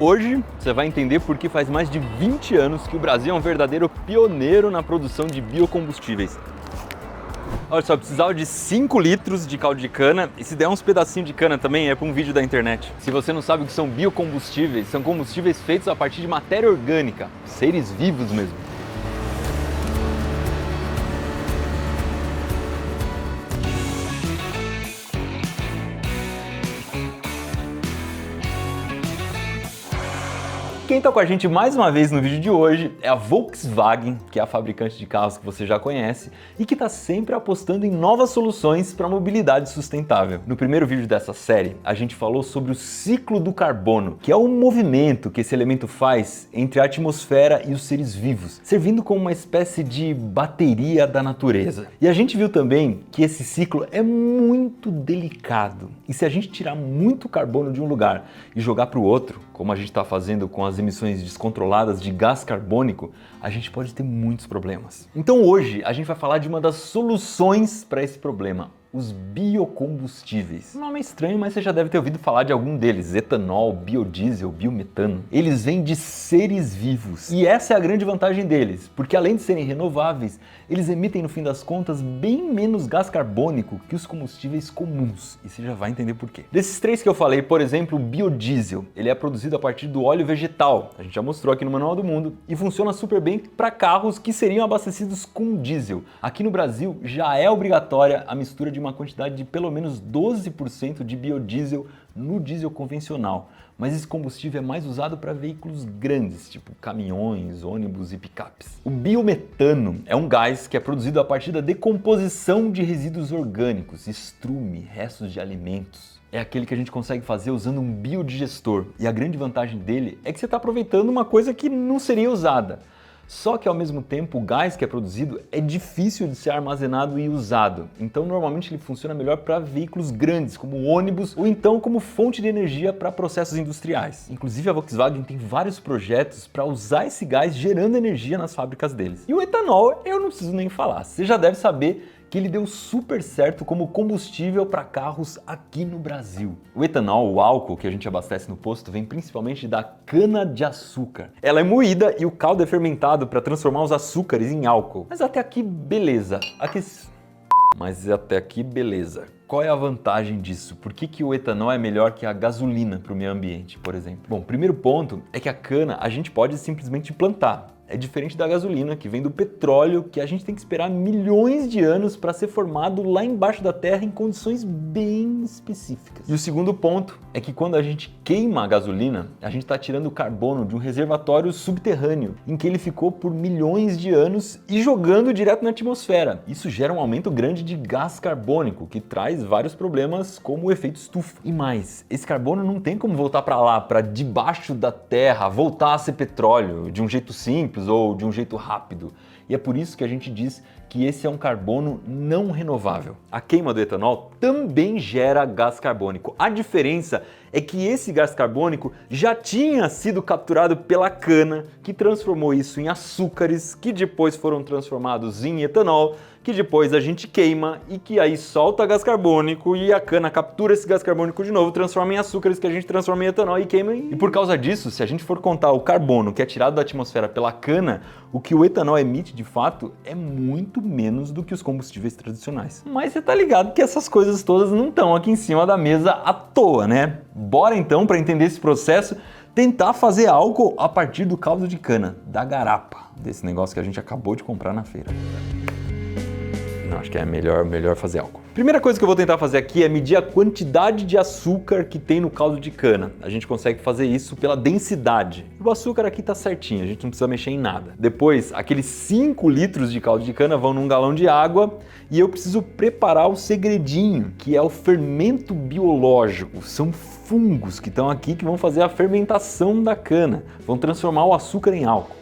Hoje você vai entender por que faz mais de 20 anos que o Brasil é um verdadeiro pioneiro na produção de biocombustíveis. Olha só, eu precisava de 5 litros de caldo de cana e se der uns pedacinhos de cana também é para um vídeo da internet. Se você não sabe o que são biocombustíveis, são combustíveis feitos a partir de matéria orgânica, seres vivos mesmo. Quem está com a gente mais uma vez no vídeo de hoje é a Volkswagen, que é a fabricante de carros que você já conhece e que está sempre apostando em novas soluções para a mobilidade sustentável. No primeiro vídeo dessa série, a gente falou sobre o ciclo do carbono, que é o movimento que esse elemento faz entre a atmosfera e os seres vivos, servindo como uma espécie de bateria da natureza. E a gente viu também que esse ciclo é muito delicado. E se a gente tirar muito carbono de um lugar e jogar para o outro, como a gente está fazendo com as emissões descontroladas de gás carbônico, a gente pode ter muitos problemas. Então hoje a gente vai falar de uma das soluções para esse problema: os biocombustíveis. O nome é estranho, mas você já deve ter ouvido falar de algum deles: etanol, biodiesel, biometano. Eles vêm de seres vivos. E essa é a grande vantagem deles, porque além de serem renováveis, eles emitem no fim das contas bem menos gás carbônico que os combustíveis comuns. E você já vai entender por quê. Desses três que eu falei, por exemplo, o biodiesel, ele é produzido a partir do óleo vegetal. A gente já mostrou aqui no Manual do Mundo e funciona super bem para carros que seriam abastecidos com diesel. Aqui no Brasil já é obrigatória a mistura de uma quantidade de pelo menos 12% de biodiesel no diesel convencional, mas esse combustível é mais usado para veículos grandes, tipo caminhões, ônibus e picapes. O biometano é um gás que é produzido a partir da decomposição de resíduos orgânicos, estrume, restos de alimentos. É aquele que a gente consegue fazer usando um biodigestor, e a grande vantagem dele é que você está aproveitando uma coisa que não seria usada. Só que ao mesmo tempo o gás que é produzido é difícil de ser armazenado e usado, então normalmente ele funciona melhor para veículos grandes, como ônibus, ou então como fonte de energia para processos industriais. Inclusive a Volkswagen tem vários projetos para usar esse gás gerando energia nas fábricas deles. E o etanol eu não preciso nem falar, você já deve saber que ele deu super certo como combustível para carros aqui no Brasil. O etanol, o álcool que a gente abastece no posto, vem principalmente da cana-de-açúcar. Ela é moída e o caldo é fermentado para transformar os açúcares em álcool. Mas até aqui beleza. Qual é a vantagem disso? Por que o etanol é melhor que a gasolina para o meio ambiente, por exemplo? Bom, o primeiro ponto é que a cana a gente pode simplesmente plantar. É diferente da gasolina, que vem do petróleo, que a gente tem que esperar milhões de anos para ser formado lá embaixo da terra em condições bem específicas. E o segundo ponto é que quando a gente queima a gasolina, a gente está tirando o carbono de um reservatório subterrâneo, em que ele ficou por milhões de anos e jogando direto na atmosfera. Isso gera um aumento grande de gás carbônico, que traz vários problemas como o efeito estufa. E mais, esse carbono não tem como voltar para lá, para debaixo da terra, voltar a ser petróleo de um jeito simples ou de um jeito rápido. E é por isso que a gente diz que esse é um carbono não renovável. A queima do etanol também gera gás carbônico. A diferença é que esse gás carbônico já tinha sido capturado pela cana, que transformou isso em açúcares, que depois foram transformados em etanol, que depois a gente queima e que aí solta gás carbônico e a cana captura esse gás carbônico de novo, transforma em açúcares que a gente transforma em etanol e queima. E por causa disso, se a gente for contar o carbono que é tirado da atmosfera pela cana, o que o etanol emite de fato é muito menos do que os combustíveis tradicionais. Mas você tá ligado que essas coisas todas não estão aqui em cima da mesa à toa, né? Bora então, para entender esse processo, tentar fazer álcool a partir do caldo de cana, da garapa, desse negócio que a gente acabou de comprar na feira. Não, acho que é melhor fazer álcool. Primeira coisa que eu vou tentar fazer aqui é medir a quantidade de açúcar que tem no caldo de cana. A gente consegue fazer isso pela densidade. O açúcar aqui tá certinho, a gente não precisa mexer em nada. Depois, aqueles 5 litros de caldo de cana vão num galão de água e eu preciso preparar o segredinho, que é o fermento biológico. São fungos que estão aqui que vão fazer a fermentação da cana, vão transformar o açúcar em álcool.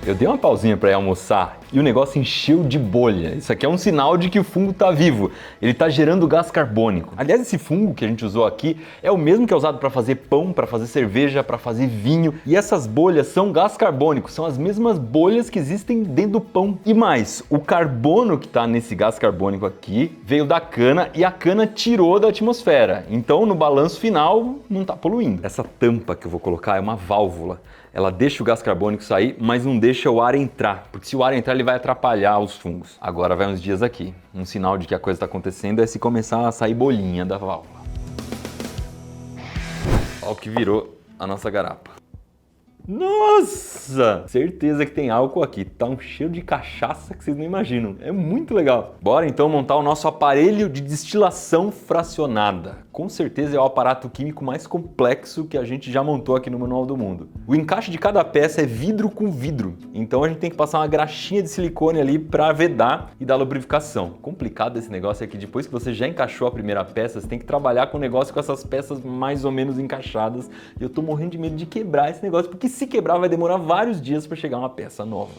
Eu dei uma pausinha para ir almoçar e o negócio encheu de bolha. Isso aqui é um sinal de que o fungo está vivo. Ele está gerando gás carbônico. Aliás, esse fungo que a gente usou aqui é o mesmo que é usado para fazer pão, para fazer cerveja, para fazer vinho. E essas bolhas são gás carbônico, são as mesmas bolhas que existem dentro do pão. E mais, o carbono que está nesse gás carbônico aqui veio da cana e a cana tirou da atmosfera. Então, no balanço final, não está poluindo. Essa tampa que eu vou colocar é uma válvula. Ela deixa o gás carbônico sair, mas não deixa o ar entrar, porque se o ar entrar ele vai atrapalhar os fungos. Agora vai uns dias aqui. Um sinal de que a coisa está acontecendo é se começar a sair bolinha da válvula. Olha o que virou a nossa garapa. Nossa! Certeza que tem álcool aqui. Tá um cheiro de cachaça que vocês não imaginam. É muito legal. Bora então montar o nosso aparelho de destilação fracionada. Com certeza é o aparato químico mais complexo que a gente já montou aqui no Manual do Mundo. O encaixe de cada peça é vidro com vidro. Então a gente tem que passar uma graxinha de silicone ali para vedar e dar lubrificação. Complicado esse negócio é que depois que você já encaixou a primeira peça, você tem que trabalhar com o negócio com essas peças mais ou menos encaixadas. E eu tô morrendo de medo de quebrar esse negócio, porque se quebrar vai demorar vários dias para chegar uma peça nova.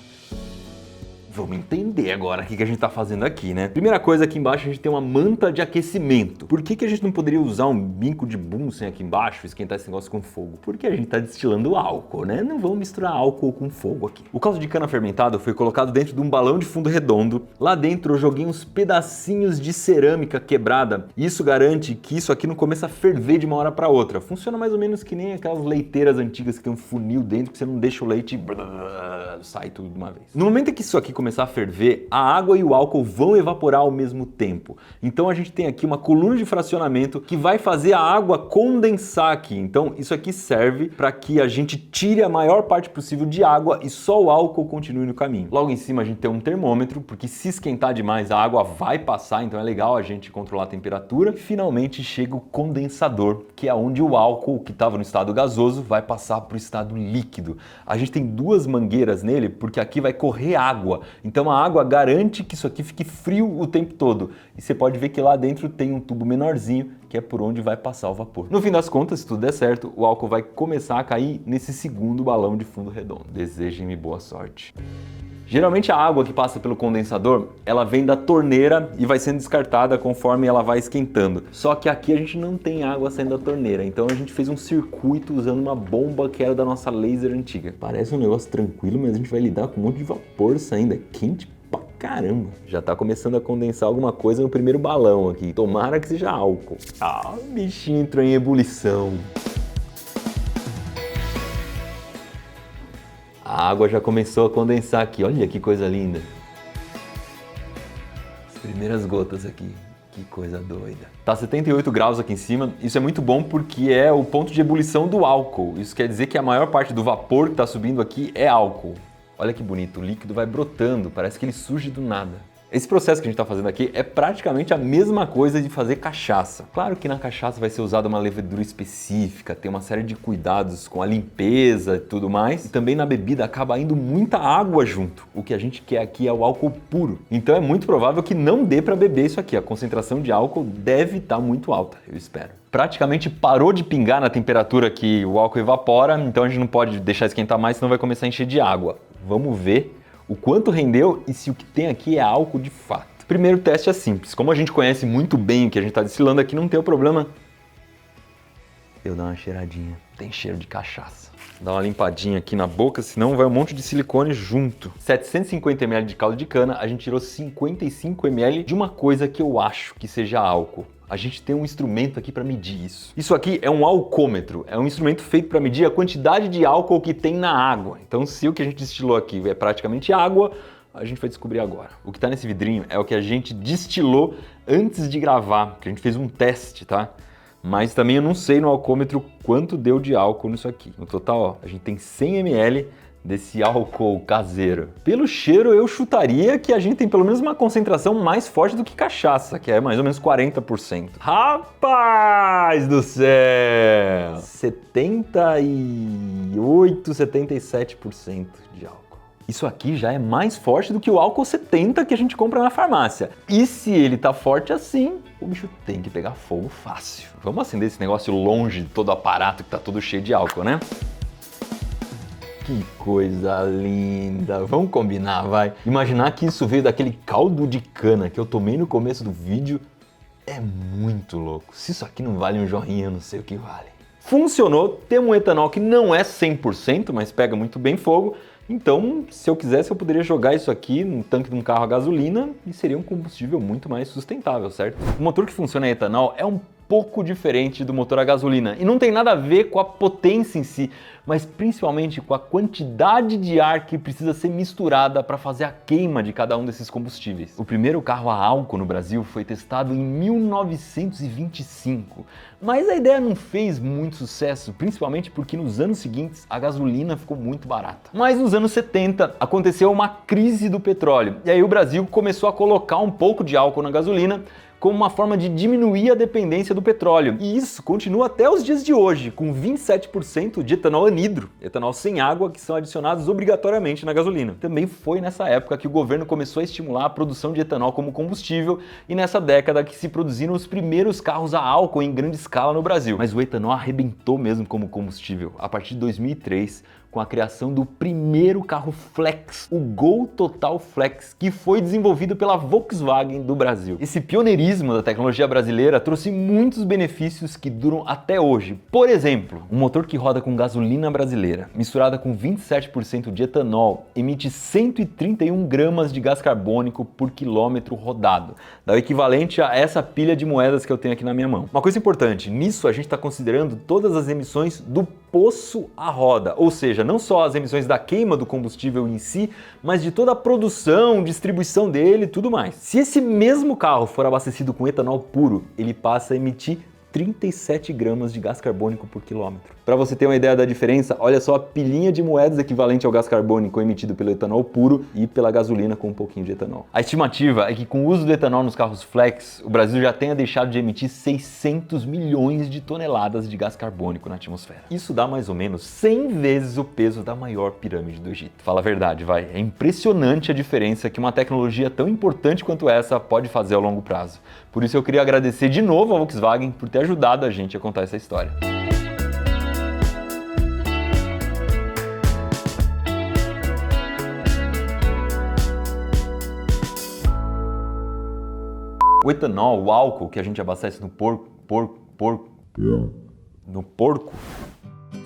Vamos entender agora o que a gente está fazendo aqui, né? Primeira coisa, aqui embaixo a gente tem uma manta de aquecimento. Por que a gente não poderia usar um bico de Bunsen aqui embaixo e esquentar esse negócio com fogo? Porque a gente está destilando álcool, né? Não vamos misturar álcool com fogo aqui. O caldo de cana fermentado foi colocado dentro de um balão de fundo redondo. Lá dentro eu joguei uns pedacinhos de cerâmica quebrada. Isso garante que isso aqui não começa a ferver de uma hora para outra. Funciona mais ou menos que nem aquelas leiteiras antigas que tem um funil dentro que você não deixa o leite sai tudo de uma vez. No momento em que isso aqui começar a ferver, a água e o álcool vão evaporar ao mesmo tempo. Então a gente tem aqui uma coluna de fracionamento que vai fazer a água condensar aqui. Então isso aqui serve para que a gente tire a maior parte possível de água e só o álcool continue no caminho. Logo em cima a gente tem um termômetro, porque se esquentar demais a água vai passar, então é legal a gente controlar a temperatura. E finalmente chega o condensador, que é onde o álcool que estava no estado gasoso vai passar para o estado líquido. A gente tem duas mangueiras nele, porque aqui vai correr água. Então a água garante que isso aqui fique frio o tempo todo. E você pode ver que lá dentro tem um tubo menorzinho, que é por onde vai passar o vapor. No fim das contas, se tudo der certo, o álcool vai começar a cair nesse segundo balão de fundo redondo. Desejem-me boa sorte. Geralmente a água que passa pelo condensador, ela vem da torneira e vai sendo descartada conforme ela vai esquentando. Só que aqui a gente não tem água saindo da torneira, então a gente fez um circuito usando uma bomba que era da nossa laser antiga. Parece um negócio tranquilo, mas a gente vai lidar com um monte de vapor saindo, é quente pra caramba. Já tá começando a condensar alguma coisa no primeiro balão aqui, tomara que seja álcool. Ah, o bichinho entrou em ebulição. A água já começou a condensar aqui, olha que coisa linda. As primeiras gotas aqui, que coisa doida. Tá 78 graus aqui em cima, isso é muito bom porque é o ponto de ebulição do álcool. Isso quer dizer que a maior parte do vapor que tá subindo aqui é álcool. Olha que bonito, o líquido vai brotando, parece que ele surge do nada. Esse processo que a gente está fazendo aqui é praticamente a mesma coisa de fazer cachaça. Claro que na cachaça vai ser usada uma levedura específica, tem uma série de cuidados com a limpeza e tudo mais. E também na bebida acaba indo muita água junto. O que a gente quer aqui é o álcool puro. Então é muito provável que não dê para beber isso aqui. A concentração de álcool deve estar muito alta, eu espero. Praticamente parou de pingar na temperatura que o álcool evapora, então a gente não pode deixar esquentar mais, senão vai começar a encher de água. Vamos ver o quanto rendeu e se o que tem aqui é álcool de fato. Primeiro teste é simples. Como a gente conhece muito bem o que a gente está destilando aqui, não tem o problema. Eu dar uma cheiradinha. Tem cheiro de cachaça. Dá uma limpadinha aqui na boca, senão vai um monte de silicone junto. 750 ml de caldo de cana, a gente tirou 55 ml de uma coisa que eu acho que seja álcool. A gente tem um instrumento aqui para medir isso. Isso aqui é um alcômetro, é um instrumento feito para medir a quantidade de álcool que tem na água. Então, se o que a gente destilou aqui é praticamente água, a gente vai descobrir agora. O que está nesse vidrinho é o que a gente destilou antes de gravar, que a gente fez um teste, tá? Mas também eu não sei no alcômetro quanto deu de álcool nisso aqui. No total, ó, a gente tem 100 ml desse álcool caseiro. Pelo cheiro, eu chutaria que a gente tem pelo menos uma concentração mais forte do que cachaça, que é mais ou menos 40%. Rapaz do céu! 78, 77% de álcool. Isso aqui já é mais forte do que o álcool 70 que a gente compra na farmácia. E se ele tá forte assim, o bicho tem que pegar fogo fácil. Vamos acender esse negócio longe de todo o aparato que tá todo cheio de álcool, né? Que coisa linda, vamos combinar, vai. Imaginar que isso veio daquele caldo de cana que eu tomei no começo do vídeo é muito louco. Se isso aqui não vale um joinha, eu não sei o que vale. Funcionou, temos um etanol que não é 100%, mas pega muito bem fogo. Então, se eu quisesse, eu poderia jogar isso aqui no tanque de um carro a gasolina e seria um combustível muito mais sustentável, certo? O motor que funciona a etanol é um pouco diferente do motor a gasolina e não tem nada a ver com a potência em si, mas principalmente com a quantidade de ar que precisa ser misturada para fazer a queima de cada um desses combustíveis. O primeiro carro a álcool no Brasil foi testado em 1925, mas a ideia não fez muito sucesso, principalmente porque nos anos seguintes a gasolina ficou muito barata. Mas nos anos 70 aconteceu uma crise do petróleo e aí o Brasil começou a colocar um pouco de álcool na gasolina como uma forma de diminuir a dependência do petróleo. E isso continua até os dias de hoje, com 27% de etanol anidro, etanol sem água, que são adicionados obrigatoriamente na gasolina. Também foi nessa época que o governo começou a estimular a produção de etanol como combustível e nessa década que se produziram os primeiros carros a álcool em grande escala no Brasil. Mas o etanol arrebentou mesmo como combustível a partir de 2003, com a criação do primeiro carro flex, o Gol Total Flex, que foi desenvolvido pela Volkswagen do Brasil. Esse pioneirismo da tecnologia brasileira trouxe muitos benefícios que duram até hoje. Por exemplo, um motor que roda com gasolina brasileira, misturada com 27% de etanol, emite 131 gramas de gás carbônico por quilômetro rodado. Dá o equivalente a essa pilha de moedas que eu tenho aqui na minha mão. Uma coisa importante, nisso a gente está considerando todas as emissões do poço à roda, ou seja, não só as emissões da queima do combustível em si, mas de toda a produção, distribuição dele e tudo mais. Se esse mesmo carro for abastecido com etanol puro, ele passa a emitir 37 gramas de gás carbônico por quilômetro. Para você ter uma ideia da diferença, olha só a pilhinha de moedas equivalente ao gás carbônico emitido pelo etanol puro e pela gasolina com um pouquinho de etanol. A estimativa é que com o uso do etanol nos carros flex, o Brasil já tenha deixado de emitir 600 milhões de toneladas de gás carbônico na atmosfera. Isso dá mais ou menos 100 vezes o peso da maior pirâmide do Egito. Fala a verdade, vai. É impressionante a diferença que uma tecnologia tão importante quanto essa pode fazer ao longo prazo. Por isso eu queria agradecer de novo a Volkswagen por ter ajudado a gente a contar essa história. O etanol, o álcool que a gente abastece no porco.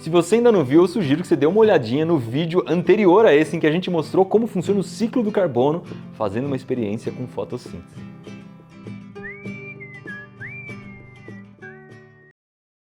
Se você ainda não viu, eu sugiro que você dê uma olhadinha no vídeo anterior a esse em que a gente mostrou como funciona o ciclo do carbono fazendo uma experiência com fotossíntese.